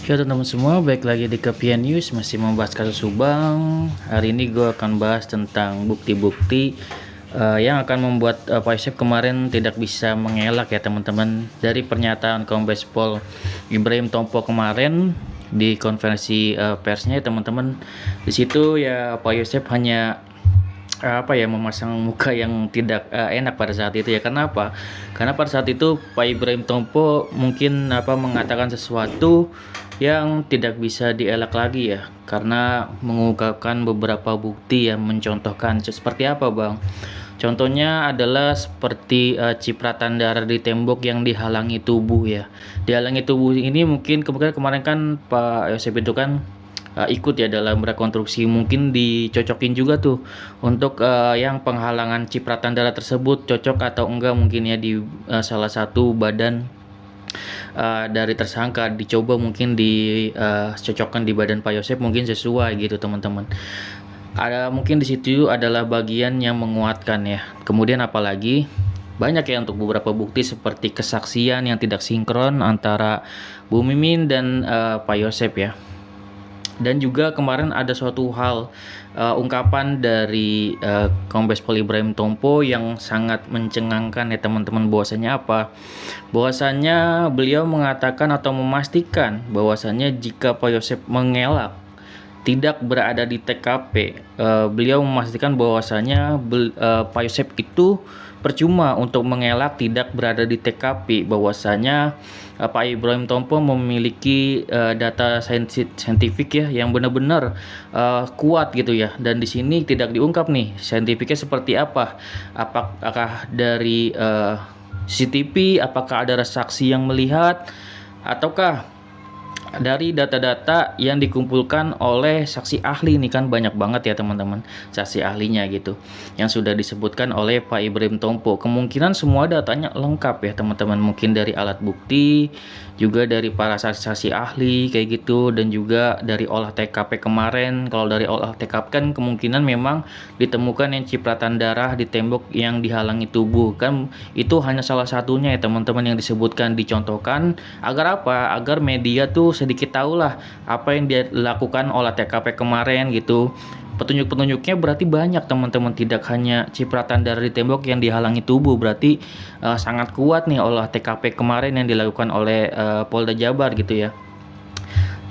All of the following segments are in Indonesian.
Ya teman-teman semua, baik lagi di Kepian News, masih membahas kasus Subang. Hari ini gue akan bahas tentang bukti-bukti yang akan membuat Pak Yosep kemarin tidak bisa mengelak ya teman-teman, dari pernyataan Kombes Pol Ibrahim Tompo kemarin di konferensi persnya ya teman-teman. Di situ ya Pak Yosep hanya memasang muka yang tidak enak pada saat itu ya. Kenapa? Karena pada saat itu Pak Ibrahim Tompo mungkin mengatakan sesuatu yang tidak bisa dielak lagi ya, karena mengungkapkan beberapa bukti yang mencontohkan seperti apa Bang. Contohnya adalah seperti cipratan darah di tembok yang dihalangi tubuh ya. Dihalangi tubuh ini mungkin kemarin kan Pak Yosep itu kan ikut ya dalam rekonstruksi, mungkin dicocokin juga tuh untuk yang penghalangan cipratan darah tersebut cocok atau enggak, mungkin ya di salah satu badan dari tersangka, dicoba mungkin dicocokkan di badan Pak Yosep, mungkin sesuai gitu teman-teman. Ada mungkin di situ adalah bagian yang menguatkan ya. Kemudian apalagi banyak ya untuk beberapa bukti seperti kesaksian yang tidak sinkron antara Bu Mimin dan Pak Yosep ya. Dan juga kemarin ada suatu hal ungkapan dari Kombes Pol Ibrahim Tompo yang sangat mencengangkan ya teman-teman. Bahwasanya beliau mengatakan atau memastikan bahwasanya jika Pak Yosep mengelak tidak berada di TKP, beliau memastikan bahwasanya Pak Yosep itu percuma untuk mengelak tidak berada di TKP, bahwasanya Pak Ibrahim Tompo memiliki data saintifik ya yang benar-benar kuat gitu ya. Dan di sini tidak diungkap nih saintifiknya seperti apa, apakah dari CCTV, apakah ada saksi yang melihat, ataukah dari data-data yang dikumpulkan oleh saksi ahli. Ini kan banyak banget ya teman-teman saksi ahlinya gitu yang sudah disebutkan oleh Pak Ibrahim Tompo. Kemungkinan semua datanya lengkap ya teman-teman, mungkin dari alat bukti, juga dari para saksi ahli kayak gitu, dan juga dari olah TKP kemarin. Kalau dari olah TKP kan kemungkinan memang ditemukan yang cipratan darah di tembok yang dihalangi tubuh, kan itu hanya salah satunya ya teman-teman yang disebutkan, dicontohkan agar apa? Agar media tuh sedikit tahulah apa yang dia lakukan olah TKP kemarin gitu. Petunjuk-petunjuknya berarti banyak teman-teman, tidak hanya cipratan darah di tembok yang dihalangi tubuh. Berarti sangat kuat nih olah TKP kemarin yang dilakukan oleh Polda Jabar gitu ya.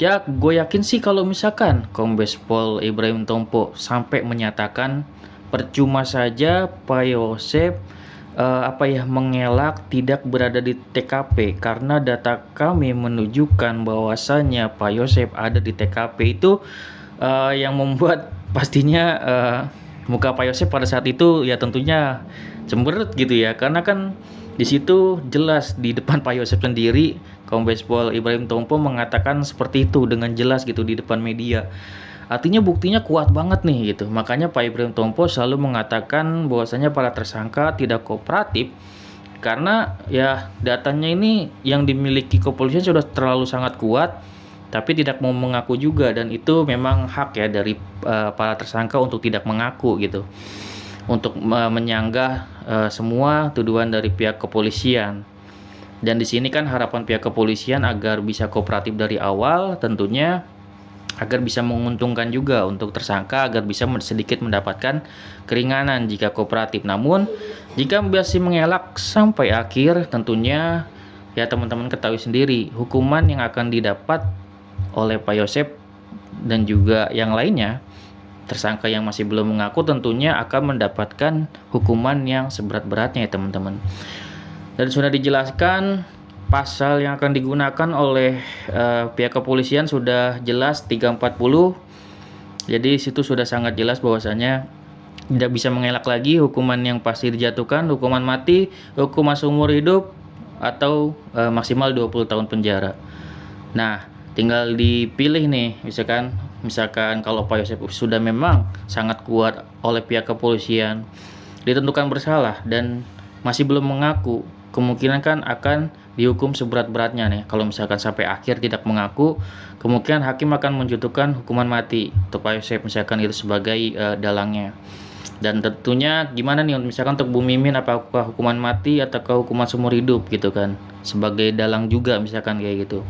Ya gue yakin sih kalau misalkan Kombes Pol Ibrahim Tompo sampai menyatakan percuma saja Pak Yosep mengelak tidak berada di TKP, karena data kami menunjukkan bahwasanya Pak Yosep ada di TKP, itu yang membuat pastinya muka Pak Yosep pada saat itu ya tentunya cemberut gitu ya, karena kan di situ jelas di depan Pak Yosep sendiri Kombes Pol Ibrahim Tompo mengatakan seperti itu dengan jelas gitu di depan media. Artinya buktinya kuat banget nih gitu. Makanya Pak Ibrahim Tompo selalu mengatakan bahwasanya para tersangka tidak kooperatif karena ya datanya ini yang dimiliki kepolisian sudah terlalu sangat kuat, tapi tidak mau mengaku juga, dan itu memang hak ya dari para tersangka untuk tidak mengaku gitu, untuk menyanggah semua tuduhan dari pihak kepolisian. Dan di sini kan harapan pihak kepolisian agar bisa kooperatif dari awal, tentunya agar bisa menguntungkan juga untuk tersangka, agar bisa sedikit mendapatkan keringanan jika kooperatif. Namun jika masih mengelak sampai akhir, tentunya ya teman-teman ketahui sendiri hukuman yang akan didapat oleh Pak Yosep dan juga yang lainnya, tersangka yang masih belum mengaku tentunya akan mendapatkan hukuman yang seberat-beratnya ya teman-teman. Dan sudah dijelaskan pasal yang akan digunakan oleh pihak kepolisian sudah jelas 340. Jadi situ sudah sangat jelas bahwasanya tidak bisa mengelak lagi hukuman yang pasti dijatuhkan, hukuman mati, hukuman seumur hidup, atau maksimal 20 tahun penjara. Nah, tinggal dipilih nih, misalkan kalau Pak Yosep sudah memang sangat kuat oleh pihak kepolisian, ditentukan bersalah dan masih belum mengaku, kemungkinan kan akan dihukum seberat-beratnya nih. Kalau misalkan sampai akhir tidak mengaku, kemungkinan hakim akan menjatuhkan hukuman mati untuk Pak Yosep misalkan itu sebagai dalangnya. Dan tentunya gimana nih misalkan untuk Bu Mimin, apakah hukuman mati ataukah hukuman seumur hidup gitu kan, sebagai dalang juga misalkan kayak gitu.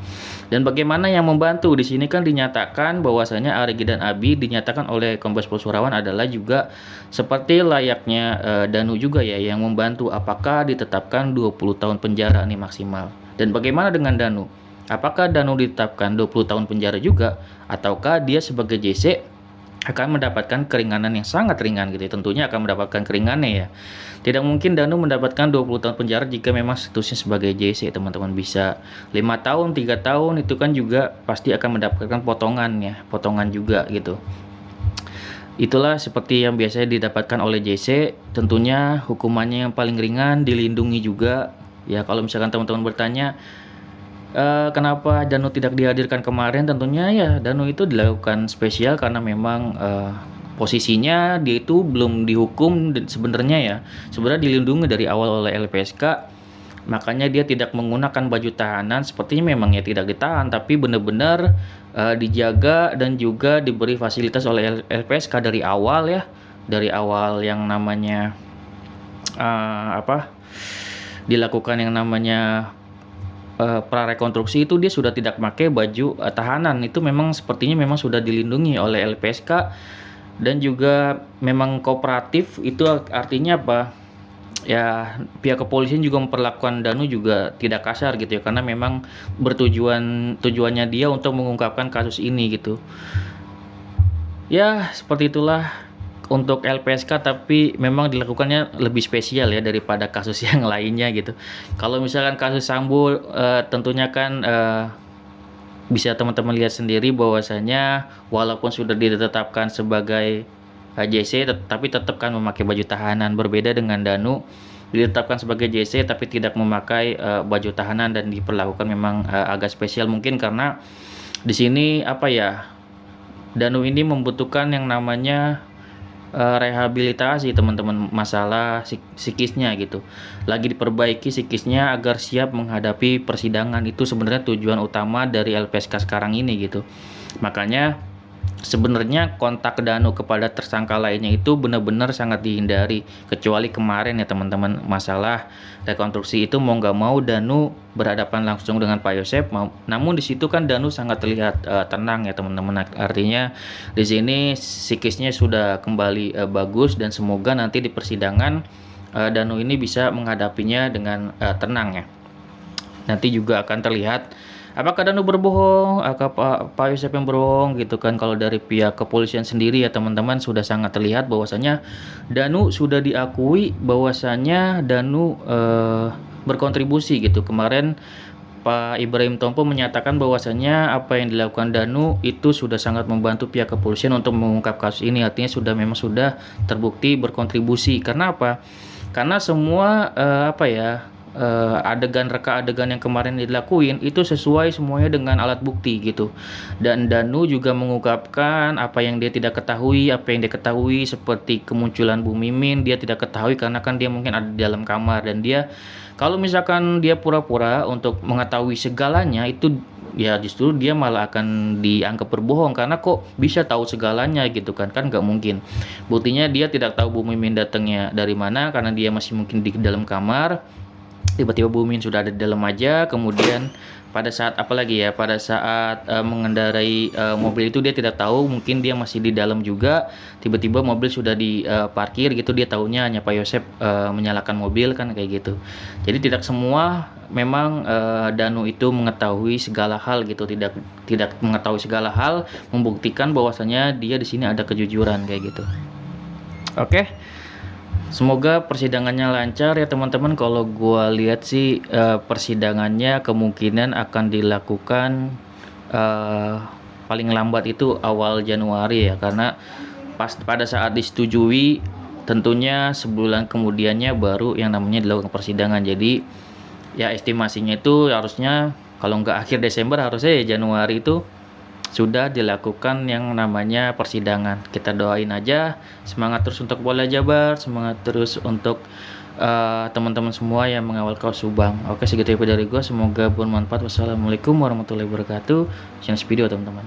Dan bagaimana yang membantu di sini kan dinyatakan bahwasanya Arigi dan Abi dinyatakan oleh Kombes Pol Surawan adalah juga seperti layaknya Danu juga ya yang membantu, apakah ditetapkan 20 tahun penjara nih maksimal. Dan bagaimana dengan Danu? Apakah Danu ditetapkan 20 tahun penjara juga ataukah dia sebagai JC akan mendapatkan keringanan yang sangat ringan gitu ya. Tentunya akan mendapatkan keringannya ya. Tidak mungkin Danu mendapatkan 20 tahun penjara jika memang statusnya sebagai JC, teman-teman. Bisa 5 tahun, 3 tahun itu kan juga pasti akan mendapatkan potongan ya, potongan juga gitu. Itulah seperti yang biasanya didapatkan oleh JC, tentunya hukumannya yang paling ringan, dilindungi juga. Ya kalau misalkan teman-teman bertanya, kenapa Danu tidak dihadirkan kemarin? Tentunya ya Danu itu dilakukan spesial karena memang posisinya dia itu belum dihukum dan sebenarnya dilindungi dari awal oleh LPSK. Makanya dia tidak menggunakan baju tahanan, sepertinya memang ya tidak ditahan tapi benar-benar dijaga dan juga diberi fasilitas oleh LPSK dari awal ya. Dari awal yang namanya dilakukan yang namanya prarekonstruksi itu dia sudah tidak pakai baju tahanan. Itu memang sepertinya memang sudah dilindungi oleh LPSK dan juga memang kooperatif. Itu artinya apa? Ya pihak kepolisian juga memperlakukan Danu juga tidak kasar gitu ya, karena memang tujuannya dia untuk mengungkapkan kasus ini gitu. Ya seperti itulah untuk LPSK, tapi memang dilakukannya lebih spesial ya daripada kasus yang lainnya gitu. Kalau misalkan kasus Sambo tentunya kan bisa teman-teman lihat sendiri bahwasanya walaupun sudah ditetapkan sebagai JC tapi tetap kan memakai baju tahanan. Berbeda dengan Danu, ditetapkan sebagai JC tapi tidak memakai baju tahanan dan diperlakukan memang agak spesial, mungkin karena di sini Danu ini membutuhkan yang namanya rehabilitasi teman-teman, masalah psikisnya gitu, lagi diperbaiki psikisnya agar siap menghadapi persidangan. Itu sebenarnya tujuan utama dari LPSK sekarang ini gitu. Makanya sebenarnya kontak Danu kepada tersangka lainnya itu benar-benar sangat dihindari, kecuali kemarin ya teman-teman, masalah rekonstruksi itu mau nggak mau Danu berhadapan langsung dengan Pak Yosep. Namun di situ kan Danu sangat terlihat tenang ya teman-teman. Artinya di sini psikisnya sudah kembali bagus dan semoga nanti di persidangan Danu ini bisa menghadapinya dengan tenang ya. Nanti juga akan terlihat apakah Danu berbohong, apakah Pak Yosep yang berbohong gitu kan. Kalau dari pihak kepolisian sendiri ya teman-teman sudah sangat terlihat bahwasanya Danu sudah diakui bahwasanya Danu berkontribusi gitu. Kemarin Pak Ibrahim Tompo menyatakan bahwasanya apa yang dilakukan Danu itu sudah sangat membantu pihak kepolisian untuk mengungkap kasus ini. Artinya memang sudah terbukti berkontribusi. Karena apa? Karena semua reka adegan yang kemarin dilakuin itu sesuai semuanya dengan alat bukti gitu. Dan Danu juga mengungkapkan apa yang dia tidak ketahui, apa yang dia ketahui seperti kemunculan Bu Mimin dia tidak ketahui karena kan dia mungkin ada di dalam kamar. Dan dia kalau misalkan dia pura-pura untuk mengetahui segalanya, itu ya justru dia malah akan dianggap berbohong, karena kok bisa tahu segalanya gitu kan nggak mungkin. Buktinya dia tidak tahu Bu Mimin datangnya dari mana karena dia masih mungkin di dalam kamar. Tiba-tiba Bu Mimin sudah ada di dalam aja. Kemudian pada saat mengendarai mobil itu dia tidak tahu, mungkin dia masih di dalam juga. Tiba-tiba mobil sudah diparkir gitu, dia tahunya hanya Pak Yosep menyalakan mobil kan kayak gitu. Jadi tidak semua memang Danu itu mengetahui segala hal gitu, tidak mengetahui segala hal, membuktikan bahwasanya dia di sini ada kejujuran kayak gitu. Oke. Semoga persidangannya lancar ya teman-teman. Kalau gua lihat sih persidangannya kemungkinan akan dilakukan paling lambat itu awal Januari ya, karena pada saat disetujui tentunya sebulan kemudiannya baru yang namanya dilakukan persidangan. Jadi ya estimasinya itu harusnya kalau nggak akhir Desember, harusnya ya Januari itu sudah dilakukan yang namanya persidangan. Kita doain aja, semangat terus untuk Polda Jabar, semangat terus untuk teman-teman semua yang mengawal kaos Subang. Oke, segitu ya dari gue, semoga bermanfaat. Wassalamualaikum warahmatullahi wabarakatuh. Channel video teman-teman.